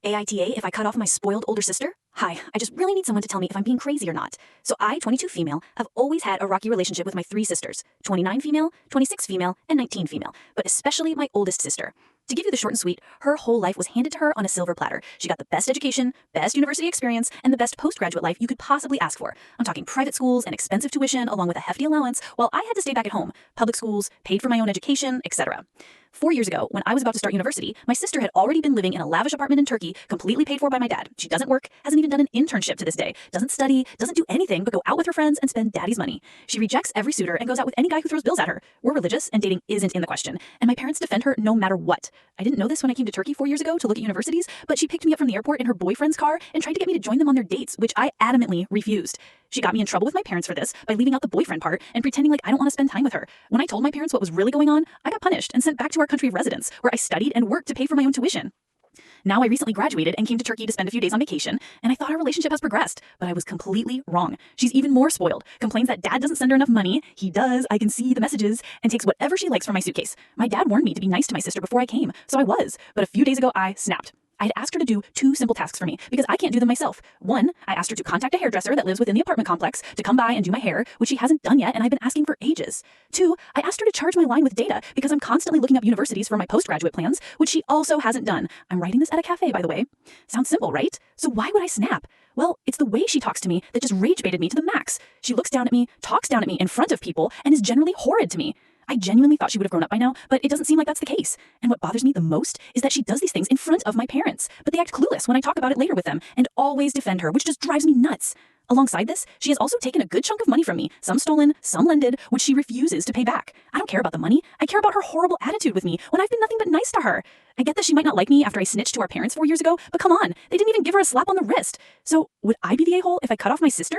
AITA If I Cut Off My Spoiled Older Sister? Hi, I just really need someone to tell me if I'm being crazy or not. So I, 22 female, have always had a rocky relationship with my three sisters, 29 female, 26 female, and 19 female, but especially my oldest sister. To give you the short and sweet, her whole life was handed to her on a silver platter. She got the best education, best university experience, and the best postgraduate life you could possibly ask for. I'm talking private schools and expensive tuition along with a hefty allowance, while I had to stay back at home, public schools, paid for my own education, etc. 4 years ago, when I was about to start university, my sister had already been living in a lavish apartment in Turkey, completely paid for by my dad. She doesn't work, hasn't even done an internship to this day, doesn't study, doesn't do anything but go out with her friends and spend daddy's money. She rejects every suitor and goes out with any guy who throws bills at her. We're religious, and dating isn't in the question, and my parents defend her no matter what. I didn't know this when I came to Turkey 4 years ago to look at universities, but she picked me up from the airport in her boyfriend's car and tried to get me to join them on their dates, which I adamantly refused. She got me in trouble with my parents for this by leaving out the boyfriend part and pretending like I don't want to spend time with her. When I told my parents what was really going on, I got punished and sent back to our country of residence, where I studied and worked to pay for my own tuition. Now I recently graduated and came to Turkey to spend a few days on vacation, and I thought our relationship has progressed, but I was completely wrong. She's even more spoiled, complains that dad doesn't send her enough money, he does, I can see the messages, and takes whatever she likes from my suitcase. My dad warned me to be nice to my sister before I came, so I was, but a few days ago I snapped. I had asked her to do 2 simple tasks for me because I can't do them myself. 1, I asked her to contact a hairdresser that lives within the apartment complex to come by and do my hair, which she hasn't done yet and I've been asking for ages. 2, I asked her to charge my line with data because I'm constantly looking up universities for my postgraduate plans, which she also hasn't done. I'm writing this at a cafe, by the way. Sounds simple, right? So why would I snap? Well, it's the way she talks to me that just rage baited me to the max. She looks down at me, talks down at me in front of people, and is generally horrid to me. I genuinely thought she would have grown up by now, but it doesn't seem like that's the case. And what bothers me the most is that she does these things in front of my parents, but they act clueless when I talk about it later with them and always defend her, which just drives me nuts. Alongside this, she has also taken a good chunk of money from me, some stolen, some lended, which she refuses to pay back. I don't care about the money. I care about her horrible attitude with me when I've been nothing but nice to her. I get that she might not like me after I snitched to our parents 4 years ago, but come on, they didn't even give her a slap on the wrist. So would I be the a-hole if I cut off my sister?